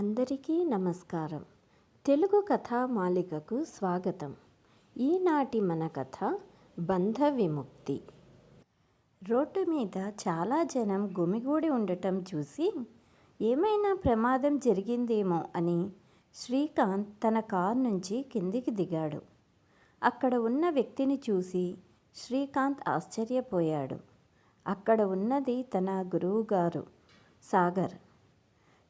అందరికీ నమస్కారం. తెలుగు కథా మాలికకు స్వాగతం. ఈనాటి మన కథ బంధ విముక్తి. రోడ్డు మీద చాలా జనం గుమిగూడి ఉండటం చూసి ఏమైనా ప్రమాదం జరిగిందేమో అని శ్రీకాంత్ తన కారు నుంచి కిందికి దిగాడు. అక్కడ ఉన్న వ్యక్తిని చూసి శ్రీకాంత్ ఆశ్చర్యపోయాడు. అక్కడ ఉన్నది తన గురువుగారు సాగర్.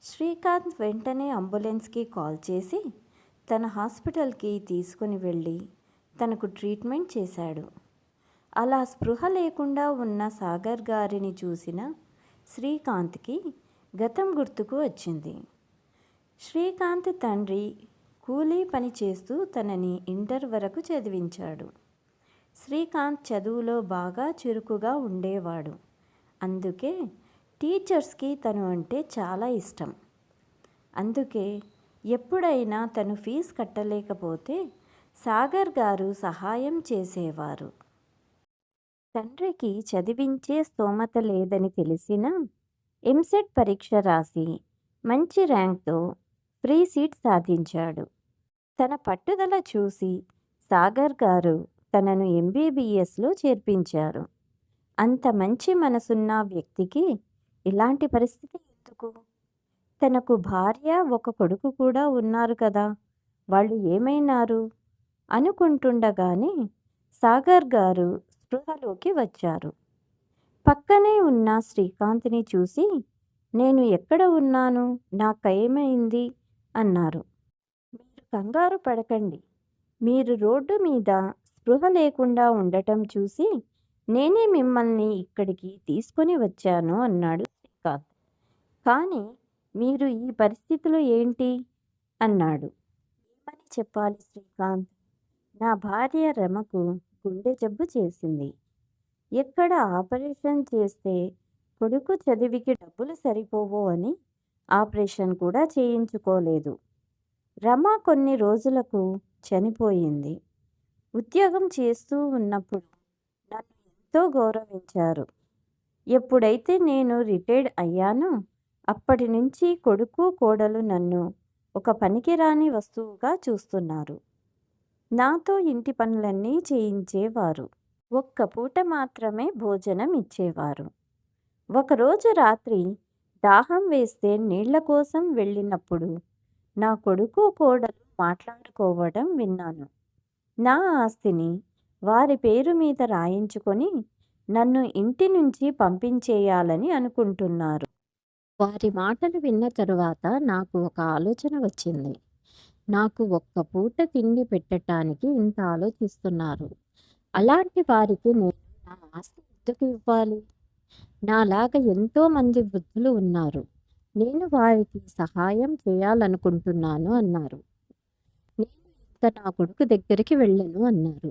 శ్రీకాంత్ వెంటనే అంబులెన్స్కి కాల్ చేసి తన హాస్పిటల్కి తీసుకుని వెళ్ళి తనకు ట్రీట్మెంట్ చేశాడు. అలా స్పృహ లేకుండా ఉన్న సాగర్ గారిని చూసిన శ్రీకాంత్కి గతం గుర్తుకు వచ్చింది. శ్రీకాంత్ తండ్రి కూలీ పని చేస్తూ తనని ఇంటర్ వరకు చదివించాడు. శ్రీకాంత్ చదువులో బాగా చురుకుగా ఉండేవాడు. అందుకే టీచర్స్కి తను అంటే చాలా ఇష్టం. అందుకే ఎప్పుడైనా తను ఫీజు కట్టలేకపోతే సాగర్ గారు సహాయం చేసేవారు. తండ్రికి చదివించే స్తోమత లేదని తెలిసినా ఎంసెట్ పరీక్ష రాసి మంచి ర్యాంక్తో ఫ్రీ సీట్ సాధించాడు. తన పట్టుదల చూసి సాగర్ గారు తనను ఎంబీబీఎస్లో చేర్పించారు. అంత మంచి మనసున్న వ్యక్తికి ఇలాంటి పరిస్థితి ఎందుకు? తనకు భార్య ఒక కొడుకు కూడా ఉన్నారు కదా, వాళ్ళు ఏమైనారు అనుకుంటుండగానే సాగర్ గారు స్పృహలోకి వచ్చారు. పక్కనే ఉన్న శ్రీకాంత్ని చూసి నేను ఎక్కడ ఉన్నాను, నాకేమైంది అన్నారు. మీరు కంగారు పడకండి, మీరు రోడ్డు మీద స్పృహ లేకుండా ఉండటం చూసి నేనే మిమ్మల్ని ఇక్కడికి తీసుకొని వచ్చాను అన్నాడు శ్రీకాంత్. కానీ మీరు ఈ పరిస్థితిలో ఏంటి అన్నాడు. ఏమని చెప్పాలి శ్రీకాంత్, నా భార్య రమకు గుండె జబ్బు చేసింది. ఎక్కడ ఆపరేషన్ చేస్తే కొడుకు చదివికి డబ్బులు సరిపోవో అని ఆపరేషన్ కూడా చేయించుకోలేదు. రమ కొన్ని రోజులకు చనిపోయింది. ఉద్యోగం చేస్తూ ఉన్నప్పుడు నన్ను ఎంతో గౌరవించారు. ఎప్పుడైతే నేను రిటైర్డ్ అయ్యానో అప్పటి నుంచి కొడుకు కోడలు నన్ను ఒక పనికిరాని వస్తువుగా చూస్తున్నారు. నాతో ఇంటి పనులన్నీ చేయించేవారు. ఒక్క పూట మాత్రమే భోజనం ఇచ్చేవారు. ఒకరోజు రాత్రి దాహం వేస్తే నీళ్ల కోసం వెళ్ళినప్పుడు నా కొడుకు కోడలు మాట్లాడుకోవడం విన్నాను. నా ఆస్తిని వారి పేరు మీద రాయించుకొని నన్ను ఇంటి నుంచి పంపించేయాలని అనుకుంటున్నారు. వారి మాటలు విన్న తరువాత నాకు ఒక ఆలోచన వచ్చింది. నాకు ఒక్క పూట తిండి పెట్టడానికి ఇంత ఆలోచిస్తున్నారు. అలాంటి వారికి నేను నా ఆస్తి ఎందుకు ఇవ్వాలి? నాలాగా ఎంతోమంది వృద్ధులు ఉన్నారు. నేను వారికి సహాయం చేయాలనుకుంటున్నాను అన్నారు. నేను ఇంకా నా కొడుకు దగ్గరికి వెళ్ళను అన్నారు.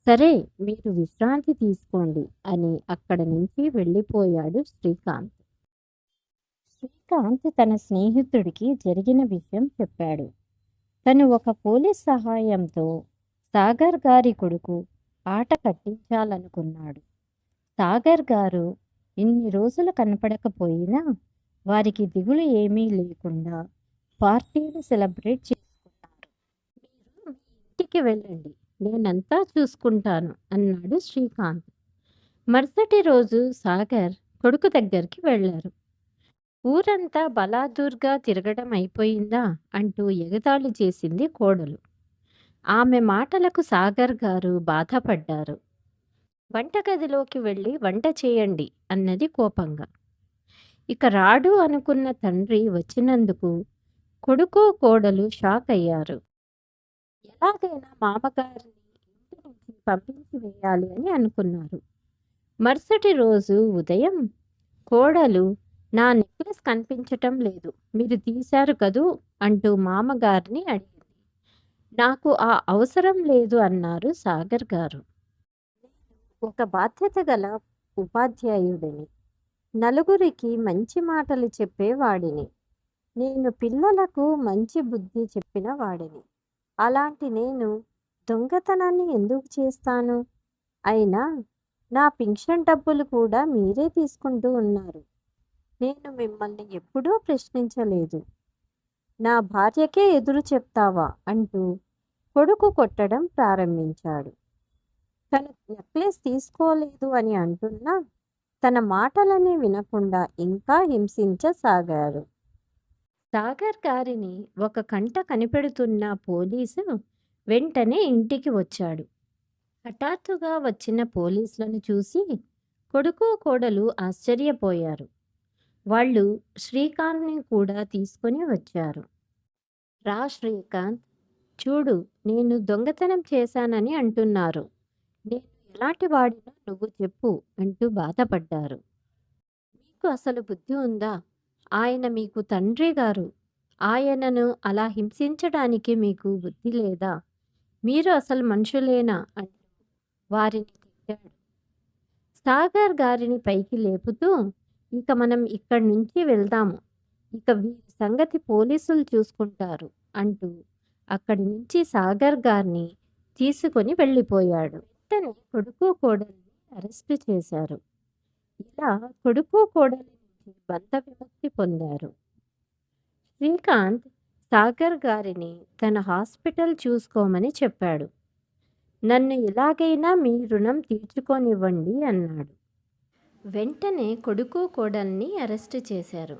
సరే, మీరు విశ్రాంతి తీసుకోండి అని అక్కడ నుంచి వెళ్ళిపోయాడు శ్రీకాంత్. శ్రీకాంత్ తన స్నేహితుడికి జరిగిన విషయం చెప్పాడు. తను ఒక పోలీస్ సహాయంతో సాగర్ గారి కొడుకు ఆట కట్టించాలనుకున్నాడు. సాగర్ గారు ఇన్ని రోజులు కనపడకపోయినా వారికి దిగులు ఏమీ లేకుండా పార్టీలు సెలబ్రేట్ చేసుకున్నారు. మీరు మీ ఇంటికి వెళ్ళండి, నేనంతా చూసుకుంటాను అన్నాడు శ్రీకాంత్. మరుసటి రోజు సాగర్ కొడుకు దగ్గరికి వెళ్ళారు. ఊరంతా బలాదూర్గా తిరగడం అయిపోయిందా అంటూ ఎగతాళి చేసింది కోడలు. ఆమె మాటలకు సాగర్ గారు బాధపడ్డారు. వంటగదిలోకి వెళ్ళి వంట చేయండి అన్నది కోపంగా. ఇక రాడు అనుకున్న తండ్రి వచ్చినందుకు కొడుకు కోడలు షాక్ అయ్యారు. ఎలాగైనా మామగారిని ఇంటి నుంచి పంపించి వేయాలి అని అనుకున్నారు. మరుసటి రోజు ఉదయం కోడలు నా నెక్లెస్ కనిపించటం లేదు, మీరు తీశారు కదూ అంటూ మామగారిని అడిగింది. నాకు ఆ అవసరం లేదు అన్నారు సాగర్ గారు. ఒక బాధ్యత గల ఉపాధ్యాయుడిని, నలుగురికి మంచి మాటలు చెప్పేవాడిని. నేను పిల్లలకు మంచి బుద్ధి చెప్పిన వాడిని. అలాంటి నేను దొంగతనాన్ని ఎందుకు చేస్తాను? అయినా నా పింఛన్ డబ్బులు కూడా మీరే తీసుకుంటూ ఉన్నారు. నేను మిమ్మల్ని ఎప్పుడూ ప్రశ్నించలేదు. నా భార్యకే ఎదురు చెప్తావా అంటూ కొడుకు కొట్టడం ప్రారంభించాడు. తను నెక్లెస్ తీసుకోలేదు అని అంటున్నా తన మాటలని వినకుండా ఇంకా హింసించసాగాడు. సాగర్ గారిని ఒక కంట కనిపెడుతున్న పోలీసు వెంటనే ఇంటికి వచ్చాడు. హఠాత్తుగా వచ్చిన పోలీసులను చూసి కొడుకు కోడలు ఆశ్చర్యపోయారు. వాళ్ళు శ్రీకాంత్ని కూడా తీసుకొని వచ్చారు. రా శ్రీకాంత్, చూడు, నేను దొంగతనం చేశానని అంటున్నారు. నేను ఎలాంటి వాడినో నువ్వు చెప్పు అంటూ బాధపడ్డారు. మీకు అసలు బుద్ధి ఉందా? ఆయన మీకు తండ్రి గారు. ఆయనను అలా హింసించడానికి మీకు బుద్ధి లేదా? మీరు అసలు మనుషులేనా అంటూ వారిని తిట్టాడు. సాగర్ గారిని పైకి లేపుతూ, ఇక మనం ఇక్కడి నుంచి వెళ్దాము. ఇక వీరి సంగతి పోలీసులు చూసుకుంటారు అంటూ అక్కడి నుంచి సాగర్ గారిని తీసుకొని వెళ్ళిపోయాడు. వెంటనే కొడుకు కోడల్ని అరెస్టు చేశారు. ఇలా కొడుకు కోడలి నుంచి బంధ విముక్తి పొందారు. శ్రీకాంత్ సాగర్ గారిని తన హాస్పిటల్ చూసుకోమని చెప్పాడు. నన్ను ఎలాగైనా మీ రుణం తీర్చుకోనివ్వండి అన్నాడు. వెంటనే కొడుకు కోడల్ని అరెస్టు చేశారు.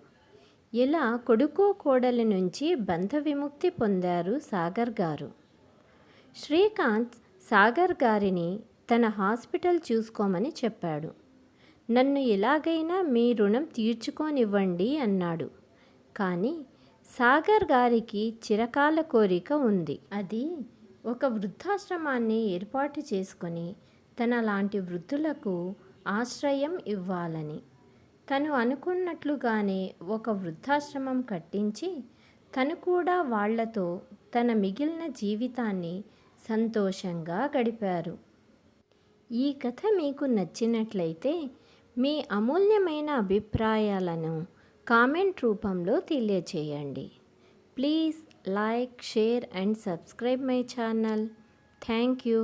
ఇలా కొడుకు కోడలి నుంచి బంధ విముక్తి పొందారు సాగర్ గారు. శ్రీకాంత్ సాగర్ గారిని తన హాస్పిటల్ చూసుకోమని చెప్పాడు. నన్ను ఎలాగైనా మీ రుణం తీర్చుకోనివ్వండి అన్నాడు. కానీ సాగర్ గారికి చిరకాల కోరిక ఉంది. అది ఒక వృద్ధాశ్రమాన్ని ఏర్పాటు చేసుకొని తన లాంటి వృద్ధులకు ఆశ్రయం ఇవ్వాలని. తను అనుకున్నట్లుగానే ఒక వృద్ధాశ్రమం కట్టించి తను కూడా వాళ్లతో తన మిగిలిన జీవితాన్ని సంతోషంగా గడిపారు. ఈ కథ మీకు నచ్చినట్లయితే మీ అమూల్యమైన అభిప్రాయాలను కామెంట్ రూపంలో తెలియచేయండి. Please like, share and subscribe my channel. Thank you.